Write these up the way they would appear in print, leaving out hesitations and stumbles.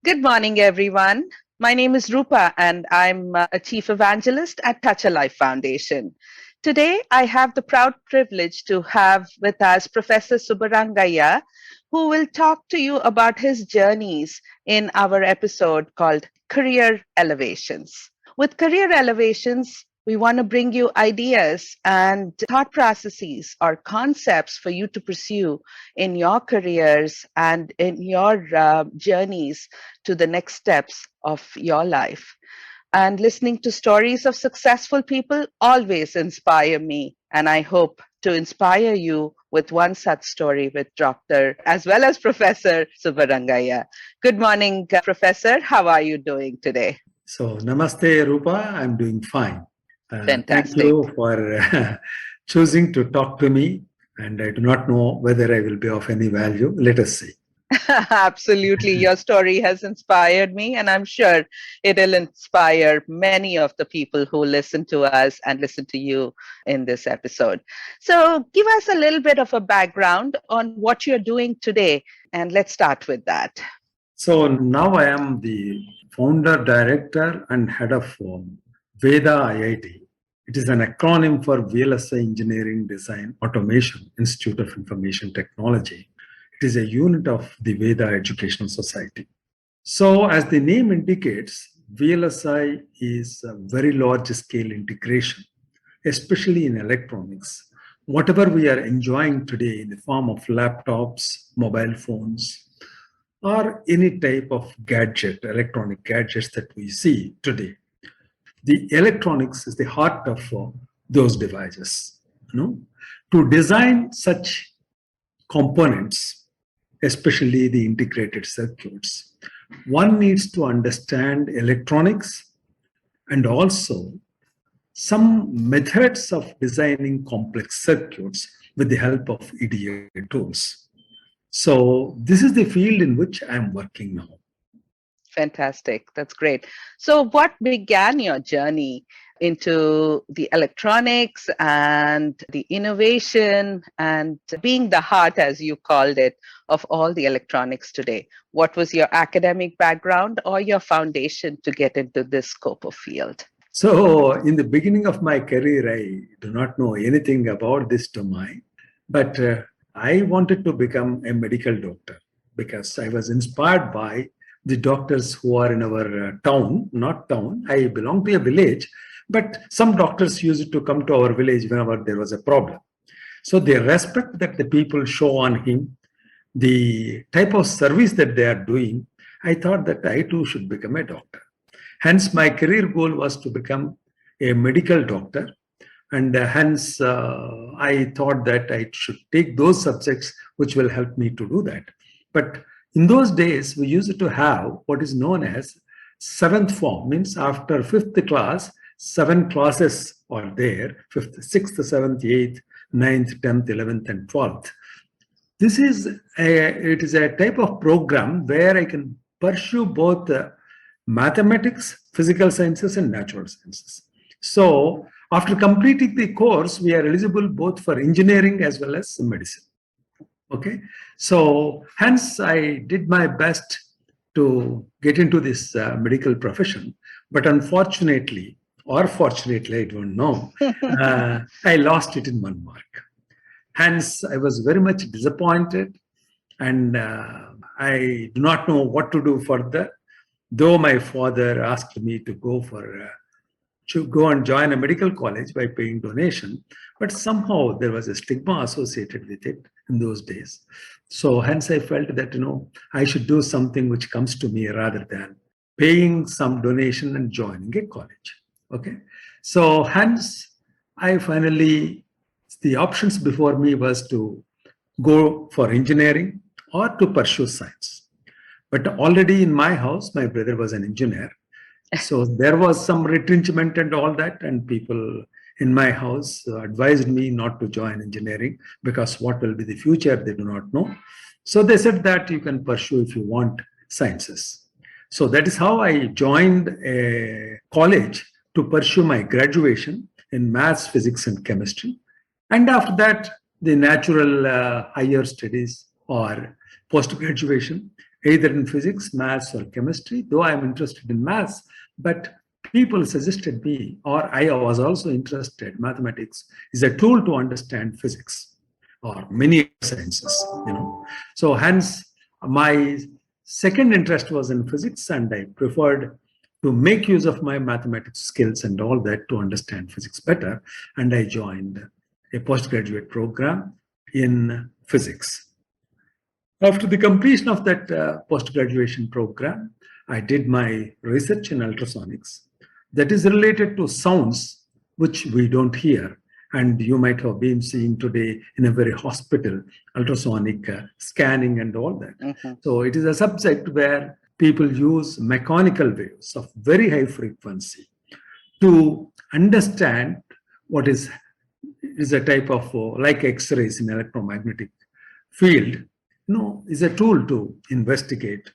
Good morning, everyone. My name is Roopa, and I'm a Chief Evangelist at Touch a Life Foundation. Today, I have the proud privilege to have with us Professor Subbarangaiah, who will talk to you about his journeys in our episode called Career Elevations. With Career Elevations, we want to bring you ideas and thought processes or concepts for you to pursue in your careers and in your journeys to the next steps of your life. And listening to stories of successful people always inspire me. And I hope to inspire you with one such story with Dr. as well as Professor Subbarangaiah. Good morning, Professor. How are you doing today? So, Namaste, Roopa. I'm doing fine. Fantastic. Thank you for choosing to talk to me. And I do not know whether I will be of any value. Let us see. Absolutely. Your story has inspired me, and I'm sure it'll inspire many of the people who listen to us and listen to you in this episode. So give us a little bit of a background on what you're doing today, and let's start with that. So now I am the founder, director, and head of VEDA IIT. It is an acronym for VLSI Engineering Design Automation Institute of Information Technology. It is a unit of the VEDA Educational Society. So as the name indicates, VLSI is a very large scale integration, especially in electronics. Whatever we are enjoying today in the form of laptops, mobile phones, or any type of gadget, electronic gadgets that we see today, the electronics is the heart of those devices. To design such components, especially the integrated circuits, one needs to understand electronics and also some methods of designing complex circuits with the help of EDA tools. So this is the field in which I'm working now. Fantastic. That's great. So what began your journey into the electronics and the innovation and being the heart, as you called it, of all the electronics today? What was your academic background or your foundation to get into this scope of field? So in the beginning of my career, I do not know anything about this domain, but I wanted to become a medical doctor because I was inspired by the doctors who are in our town, not town. I belong to a village, but some doctors used to come to our village whenever there was a problem. So the respect that the people show on him, the type of service that they are doing, I thought that I too should become a doctor. Hence, my career goal was to become a medical doctor. And hence, I thought that I should take those subjects which will help me to do that. But in those days, we used to have what is known as seventh form, means after fifth class, 7 classes are there, 5th, 6th, 7th, 8th, 9th, 10th, 11th, and 12th. It is a type of program where I can pursue both mathematics, physical sciences, and natural sciences. So after completing the course, we are eligible both for engineering as well as medicine. Okay, so hence I did my best to get into this medical profession, but unfortunately, or fortunately, I don't know, I lost it in 1 mark. Hence, I was very much disappointed, and I do not know what to do further. Though my father asked me to go and join a medical college by paying donation, but somehow there was a stigma associated with it in those days. So hence I felt that, I should do something which comes to me rather than paying some donation and joining a college. Okay. So hence the options before me was to go for engineering or to pursue science. But already in my house, my brother was an engineer. So there was some retrenchment and all that, and people in my house advised me not to join engineering because what will be the future, they do not know. So they said that you can pursue if you want sciences. So that is how I joined a college to pursue my graduation in maths, physics, and chemistry. And after that, the natural higher studies or post-graduation, either in physics, maths, or chemistry, though I'm interested in maths, but people suggested me, or I was also interested, mathematics is a tool to understand physics or many sciences, So hence, my second interest was in physics, and I preferred to make use of my mathematics skills and all that to understand physics better. And I joined a postgraduate program in physics. After the completion of that post-graduation program, I did my research in ultrasonics that is related to sounds which we don't hear. And you might have been seeing today in a very hospital, ultrasonic scanning and all that. Mm-hmm. So it is a subject where people use mechanical waves of very high frequency to understand what is a type of, like X-rays in electromagnetic field, is a tool to investigate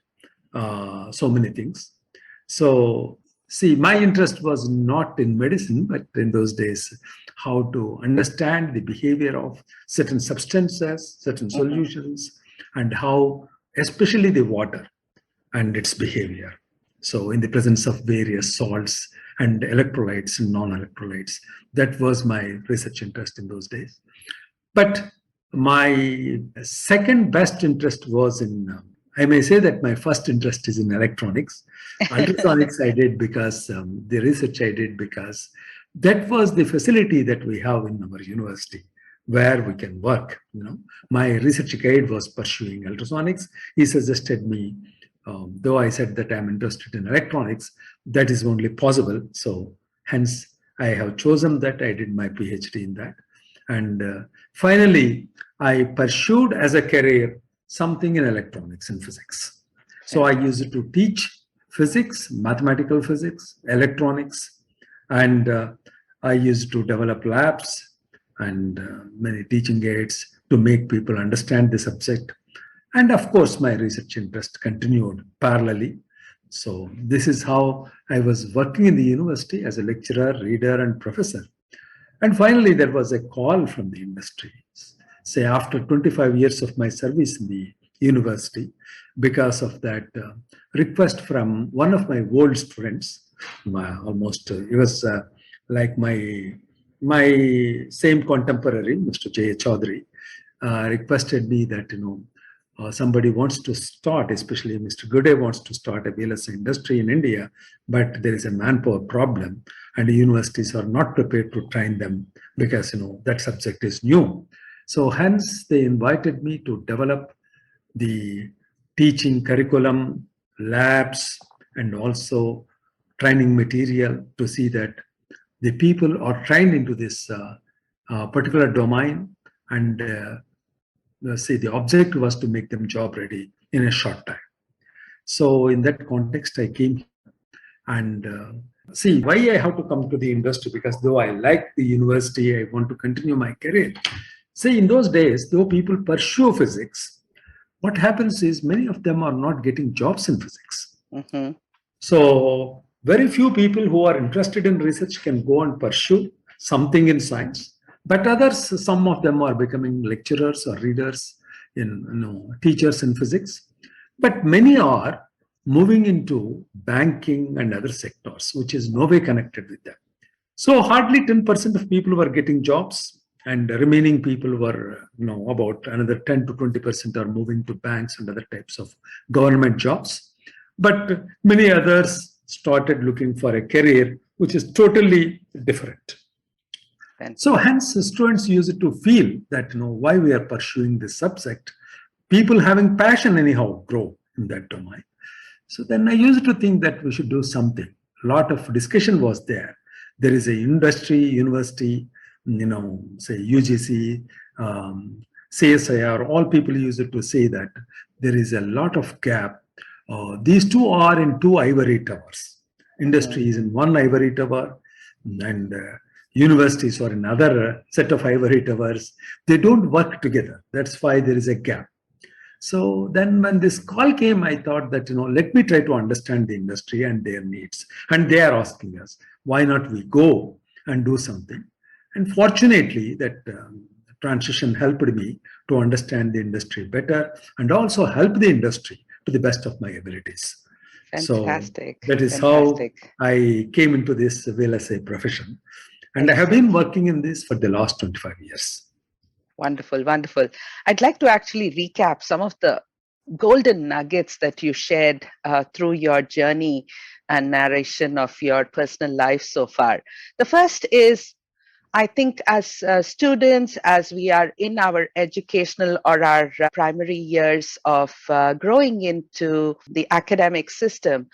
so many things. So, see, my interest was not in medicine, but in those days, how to understand the behavior of certain substances, certain solutions, and how, especially the water and its behavior. So, in the presence of various salts and electrolytes and non-electrolytes, that was my research interest in those days. But my second best interest was in, I may say that my first interest is in electronics. Ultrasonics I did because, the research I did because that was the facility that we have in our university where we can work. My research guide was pursuing ultrasonics. He suggested me, though I said that I'm interested in electronics, that is only possible. So hence I have chosen that. I did my PhD in that. And finally, I pursued as a career something in electronics and physics. So I used to teach physics, mathematical physics, electronics, and I used to develop labs and many teaching aids to make people understand the subject. And of course, my research interest continued parallelly. So this is how I was working in the university as a lecturer, reader, and professor. And finally, there was a call from the industry, say after 25 years of my service in the university, because of that request from one of my old students, he was like my same contemporary, Mr. J. Chaudhary, requested me that, somebody wants to start, especially Mr. Goode wants to start a VLSI industry in India, but there is a manpower problem and the universities are not prepared to train them because, that subject is new. So hence they invited me to develop the teaching curriculum, labs, and also training material to see that the people are trained into this particular domain. And say the object was to make them job ready in a short time. So in that context, I came and see why I have to come to the industry, because though I like the university, I want to continue my career. See, in those days, though people pursue physics, what happens is many of them are not getting jobs in physics. Mm-hmm. So very few people who are interested in research can go and pursue something in science. But others, some of them are becoming lecturers or readers, teachers in physics. But many are moving into banking and other sectors, which is no way connected with them. So hardly 10% of people were getting jobs, and the remaining people were, about another 10 to 20% are moving to banks and other types of government jobs. But many others started looking for a career which is totally different. So hence students used to feel that, why we are pursuing this subject. People having passion anyhow grow in that domain. So then I used to think that we should do something. A lot of discussion was there. There is a industry, university, say UGC, CSIR, all people used to say that there is a lot of gap. These two are in two ivory towers. Industry is in one ivory tower, and universities are another set of ivory towers. They don't work together. That's why there is a gap. So then when this call came, I thought that, let me try to understand the industry and their needs. And they are asking us, why not we go and do something? And fortunately, that transition helped me to understand the industry better and also help the industry to the best of my abilities. Fantastic. So that is Fantastic. how I came into this VLSI profession. And I have Excellent. been working in this for the last 25 years. Wonderful, wonderful. I'd like to actually recap some of the golden nuggets that you shared through your journey and narration of your personal life so far. The first is, I think as students, as we are in our educational or our primary years of growing into the academic system,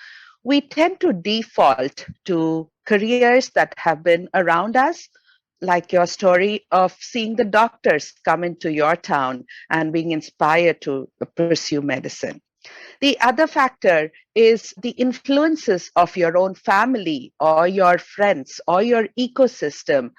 we tend to default to careers that have been around us, like your story of seeing the doctors come into your town and being inspired to pursue medicine. The other factor is the influences of your own family or your friends or your ecosystem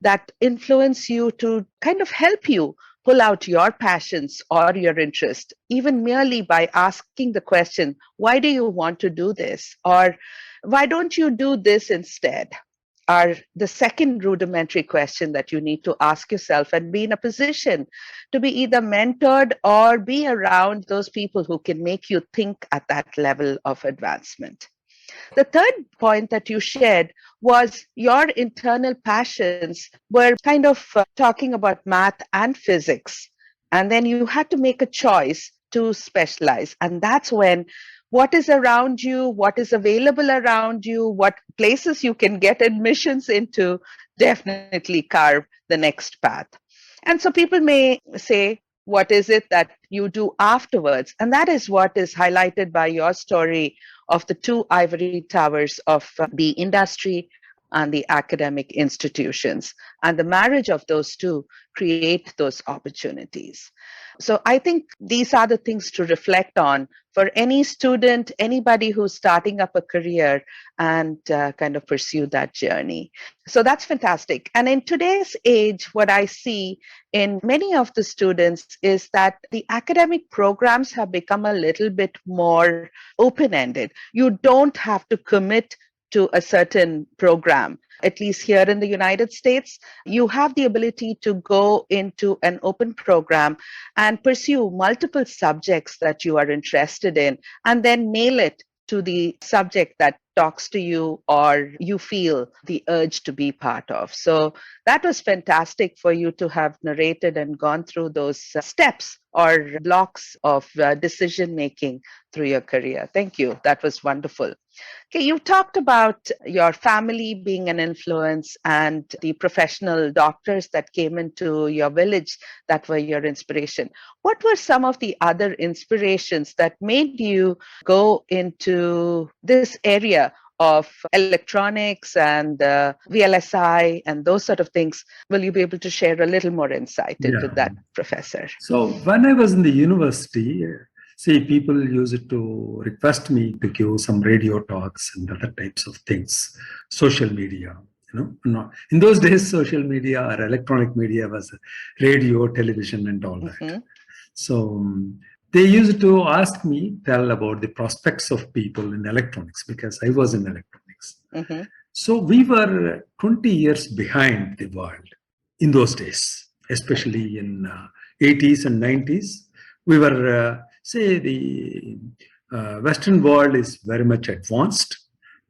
that influence you to kind of help you pull out your passions or your interest, even merely by asking the question, why do you want to do this? Or why don't you do this instead? Are the second rudimentary question that you need to ask yourself and be in a position to be either mentored or be around those people who can make you think at that level of advancement. The third point that you shared was your internal passions were kind of talking about math and physics. And then you had to make a choice to specialize. And that's when what is around you, what is available around you, what places you can get admissions into, definitely carve the next path. And so people may say, what is it that you do afterwards? And that is what is highlighted by your story of the two ivory towers of the industry and the academic institutions. And the marriage of those two create those opportunities. So I think these are the things to reflect on for any student, anybody who's starting up a career and kind of pursue that journey. So that's fantastic. And in today's age, what I see in many of the students is that the academic programs have become a little bit more open-ended. You don't have to commit to a certain program. At least here in the United States, you have the ability to go into an open program and pursue multiple subjects that you are interested in and then nail it to the subject that talks to you or you feel the urge to be part of. So that was fantastic for you to have narrated and gone through those steps or blocks of decision making through your career. Thank you. That was wonderful. Okay, you talked about your family being an influence and the professional doctors that came into your village that were your inspiration. What were some of the other inspirations that made you go into this area of electronics and VLSI and those sort of things? Will you be able to share a little more insight into that, Professor? So when I was in the university, see, people used to request me to give some radio talks and other types of things, social media. In those days, social media or electronic media was radio, television, and all that. So they used to ask me, tell about the prospects of people in electronics because I was in electronics. So we were 20 years behind the world in those days, especially in 80s and 90s. We were, say, the Western world is very much advanced,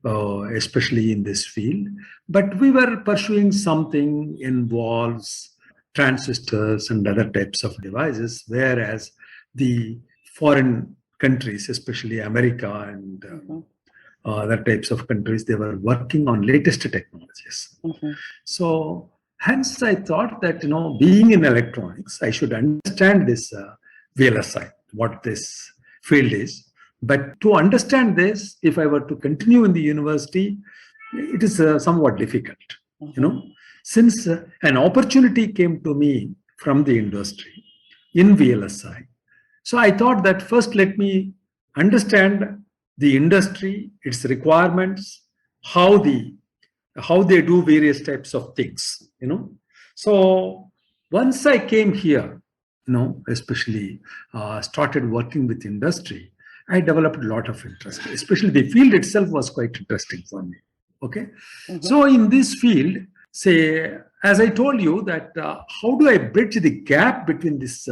especially in this field. But we were pursuing something involves transistors and other types of devices, whereas the foreign countries, especially America and other types of countries, they were working on latest technologies. So hence I thought that, being in electronics, I should understand this VLSI, what this field is. But to understand this, if I were to continue in the university, it is somewhat difficult, since an opportunity came to me from the industry in VLSI. So I thought that first let me understand the industry, its requirements, how they do various types of things, So once I came here, especially started working with industry, I developed a lot of interest, especially the field itself was quite interesting for me. Okay. So in this field, say, as I told you that how do I bridge the gap between this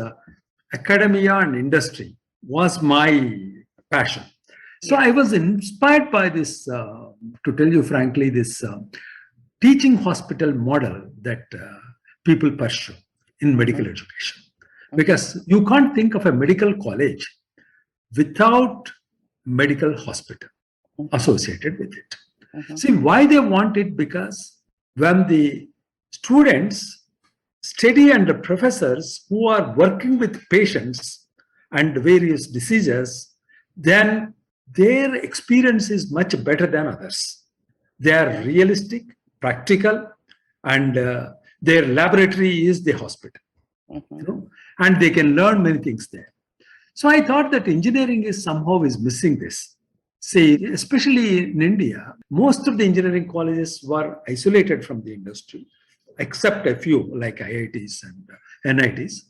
academia and industry was my passion. So I was inspired by this, to tell you frankly, this teaching hospital model that people pursue in medical education. Because you can't think of a medical college without medical hospital associated with it. See, why they want it? Because when the students study and the professors who are working with patients and various diseases, then their experience is much better than others. They are realistic, practical, and their laboratory is the hospital. And they can learn many things there. So I thought that engineering is somehow missing this. See, especially in India, most of the engineering colleges were isolated from the industry, except a few like IITs and NITs.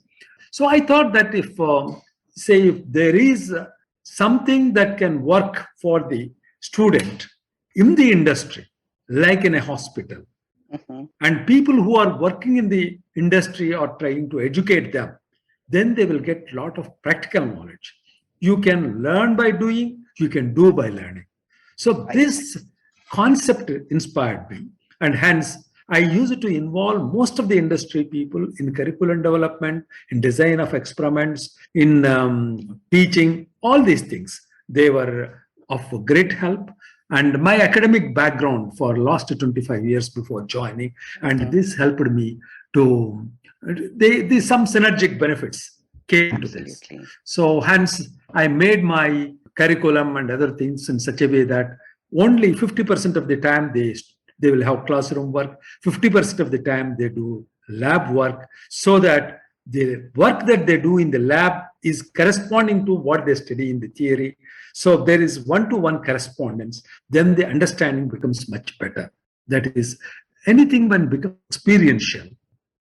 So I thought that if there is something that can work for the student in the industry, like in a hospital, and people who are working in the industry are trying to educate them, then they will get a lot of practical knowledge. You can learn by doing, you can do by learning. So this concept inspired me, and hence I used to involve most of the industry people in curriculum development, in design of experiments, in teaching, all these things. They were of great help. And my academic background for last 25 years before joining, and this helped me to, some synergic benefits came to this. So hence I made my curriculum and other things in such a way that only 50% of the time they will have classroom work, 50% of the time they do lab work, so that the work that they do in the lab is corresponding to what they study in the theory. So there is one-to-one correspondence. Then the understanding becomes much better. That is, anything when becomes experiential,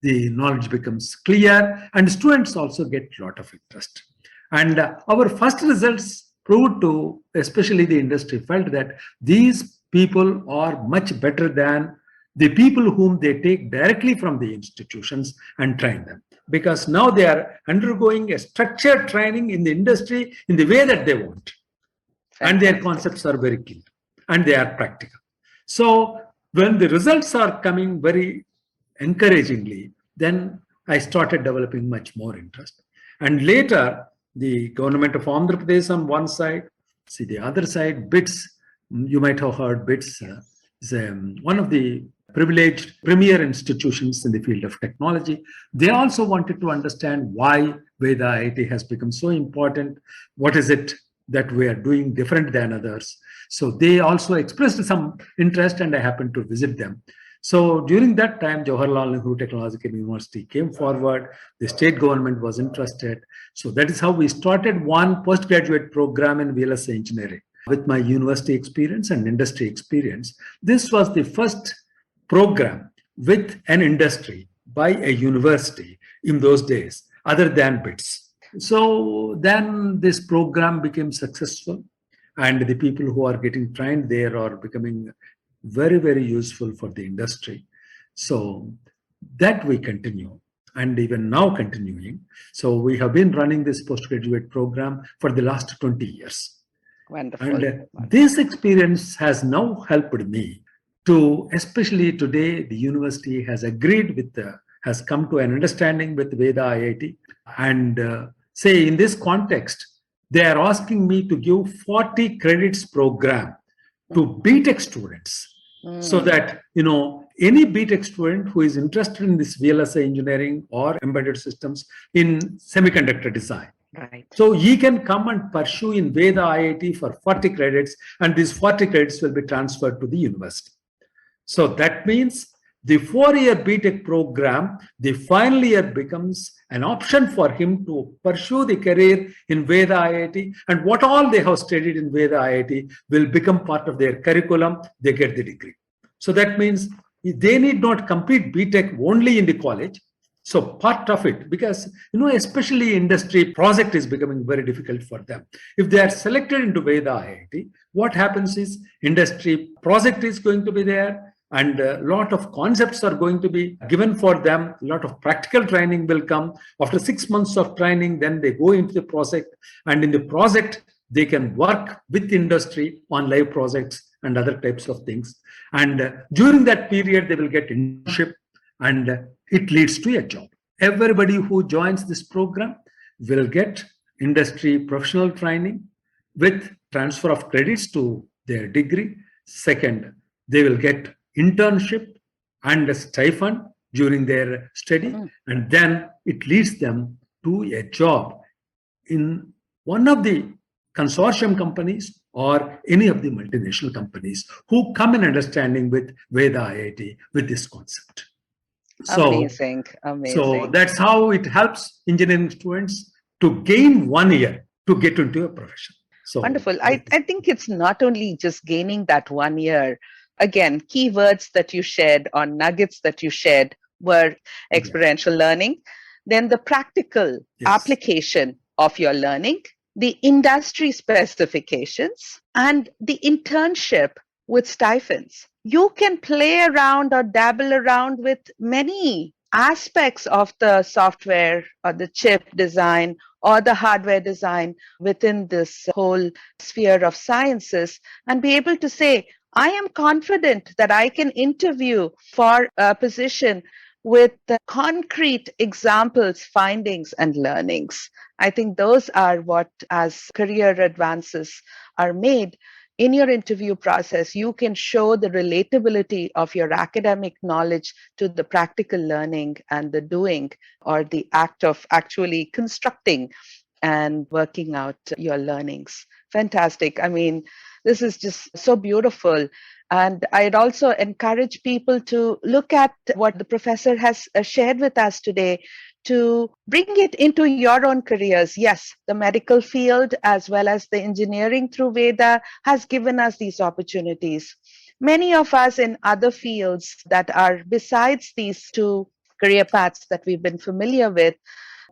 the knowledge becomes clear, and students also get a lot of interest. And our first results proved to, especially the industry, felt that these people are much better than the people whom they take directly from the institutions and train them. Because now they are undergoing a structured training in the industry in the way that they want. And their concepts are very clear and they are practical. So when the results are coming very encouragingly, then I started developing much more interest. And later, the government of Andhra Pradesh on one side, see the other side, BITS, you might have heard BITS, is one of the privileged premier institutions in the field of technology. They also wanted to understand why VEDA IIT has become so important. What is it that we are doing different than others? So they also expressed some interest, and I happened to visit them. So during that time, Jawaharlal Nehru Technological University came forward. The state government was interested. So that is how we started one postgraduate program in VLSI engineering. With my university experience and industry experience, this was the first program with an industry by a university in those days, other than BITS. So then this program became successful, and the people who are getting trained there are becoming very, very useful for the industry. So that we continue, and even now continuing. So we have been running this postgraduate program for the last 20 years. Wonderful. And this experience has now helped me to, especially today, the university has agreed with, has come to an understanding with VEDA IIT. And say in this context, they are asking me to give 40 credits program to BTech students. So that, any BTech student who is interested in this VLSI engineering or embedded systems in semiconductor design. Right. So he can come and pursue in VEDA IIT for 40 credits, and these 40 credits will be transferred to the university. So that means the 4-year BTech program, the final year becomes an option for him to pursue the career in VEDA IIT, and what all they have studied in VEDA IIT will become part of their curriculum. They get the degree. So that means they need not complete BTech only in the college. So part of it, because, especially industry project is becoming very difficult for them. If they are selected into VEDA IIT, what happens is industry project is going to be there. and a lot of concepts are going to be given for them. A lot of practical training will come. After 6 months of training, then they go into the project, and in the project, they can work with industry on live projects and other types of things. And during that period, they will get internship, and it leads to a job. Everybody who joins this program will get industry professional training with transfer of credits to their degree. Second, they will get internship and a stipend during their study, and then it leads them to a job in one of the consortium companies or any of the multinational companies who come in understanding with VEDA IIT with this concept. Amazing. So that's how it helps engineering students to gain 1 year to get into a profession. So wonderful. I think it's not only just gaining that 1 year. Again, keywords that you shared or nuggets that you shared were experiential learning, then the practical application of your learning, the industry specifications, and the internship with stipends. You can play around or dabble around with many aspects of the software or the chip design or the hardware design within this whole sphere of sciences, and be able to say, I am confident that I can interview for a position with the concrete examples, findings, and learnings. I think those are what, as career advances are made in your interview process, you can show the relatability of your academic knowledge to the practical learning and the doing, or the act of actually constructing and working out your learnings. Fantastic. I mean, this is just so beautiful. And I'd also encourage people to look at what the professor has shared with us today, to bring it into your own careers. Yes, the medical field as well as the engineering through VEDA has given us these opportunities. Many of us in other fields that are besides these two career paths that we've been familiar with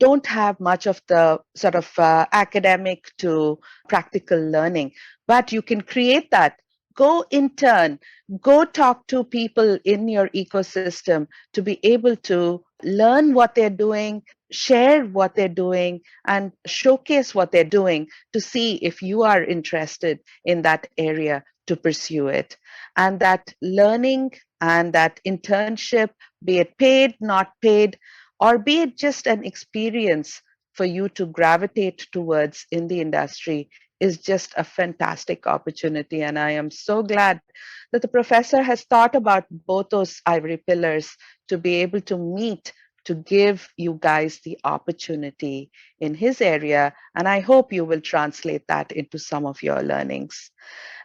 don't have much of the sort of academic to practical learning, but you can create that. Go intern, go talk to people in your ecosystem to be able to learn what they're doing, share what they're doing, and showcase what they're doing to see if you are interested in that area to pursue it. And that learning and that internship, be it paid, not paid, or be it just an experience for you to gravitate towards in the industry, is just a fantastic opportunity. And I am so glad that the professor has thought about both those ivory pillars to be able to meet, to give you guys the opportunity in his area. And I hope you will translate that into some of your learnings.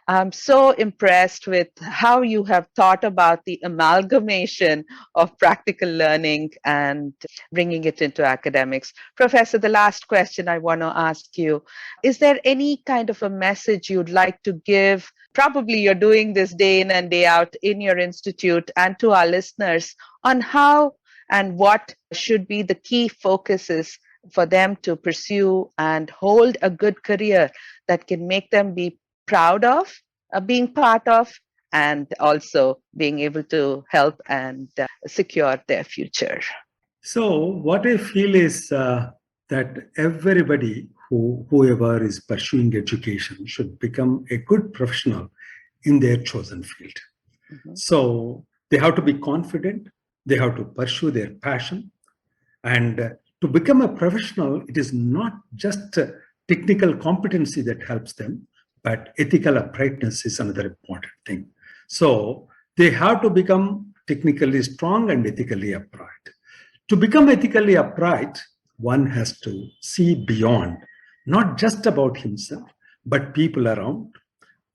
I'm so impressed with how you have thought about the amalgamation of practical learning and bringing it into academics. Professor, the last question I want to ask you, is there any kind of a message you'd like to give? Probably you're doing this day in and day out in your institute, and to our listeners on how and what should be the key focuses for them to pursue and hold a good career that can make them be proud of being part of, and also being able to help and secure their future. So what I feel is that everybody, whoever is pursuing education, should become a good professional in their chosen field. So they have to be confident, they have to pursue their passion, and to become a professional, it is not just technical competency that helps them, but ethical uprightness is another important thing. So they have to become technically strong and ethically upright. To become ethically upright, one has to see beyond, not just about himself, but people around,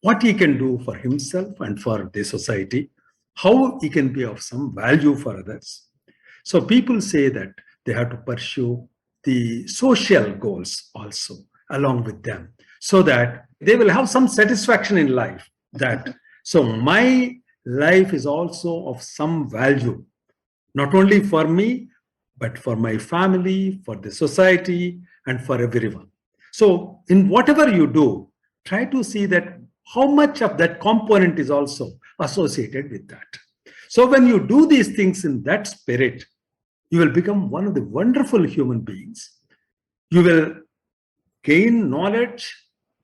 what he can do for himself and for the society, how he can be of some value for others. So people say that they have to pursue the social goals also along with them, so that they will have some satisfaction in life. That so my life is also of some value, not only for me, but for my family, for the society, and for everyone. So in whatever you do, try to see that how much of that component is also associated with that. So when you do these things in that spirit, you will become one of the wonderful human beings. You will gain knowledge,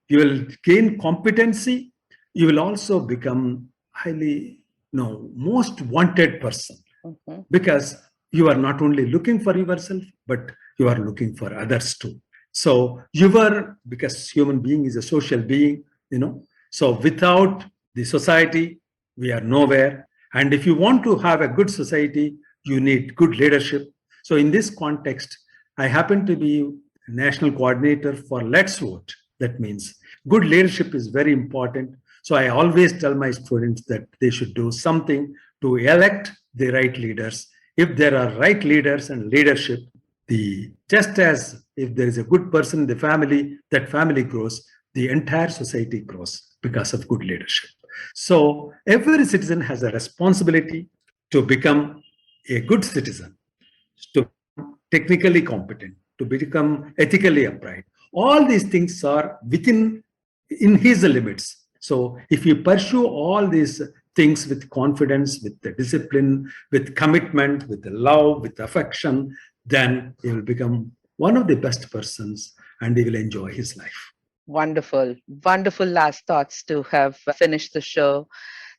you will gain competency, you will also become highly, most wanted person, because you are not only looking for yourself, but you are looking for others too. So because human being is a social being, so without the society, we are nowhere. And if you want to have a good society, you need good leadership. So in this context, I happen to be national coordinator for Let's Vote. That means good leadership is very important. So I always tell my students that they should do something to elect the right leaders. If there are right leaders and leadership, just as if there is a good person in the family, that family grows, the entire society grows because of good leadership. So every citizen has a responsibility to become a good citizen, to become technically competent, to become ethically upright. All these things are in his limits. So if you pursue all these things with confidence, with the discipline, with commitment, with the love, with affection, then he will become one of the best persons and he will enjoy his life. Wonderful, wonderful last thoughts to have finished the show.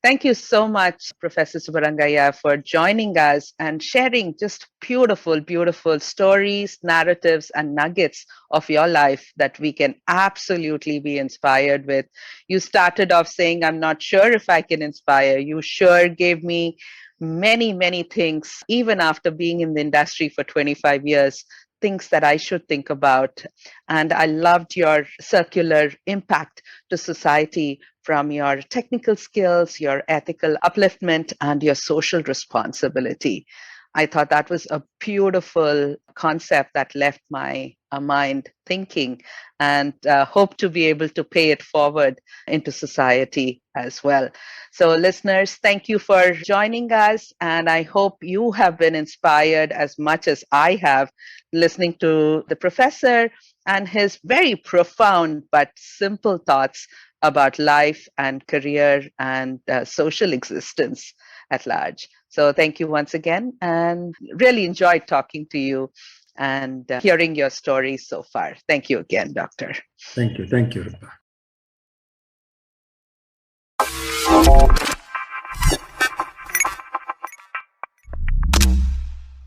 Thank you so much, Professor Subbarangaiah, for joining us and sharing just beautiful, beautiful stories, narratives, and nuggets of your life that we can absolutely be inspired with. You started off saying, I'm not sure if I can inspire. You sure gave me many, many things, even after being in the industry for 25 years, things that I should think about. And I loved your circular impact to society from your technical skills, your ethical upliftment, and your social responsibility. I thought that was a beautiful concept that left my mind thinking, and hope to be able to pay it forward into society as well. So listeners, thank you for joining us, and I hope you have been inspired as much as I have listening to the professor and his very profound but simple thoughts about life and career and social existence at large. So thank you once again, and really enjoyed talking to you and hearing your stories so far. Thank you again, Doctor. Thank you. Thank you, Roopa.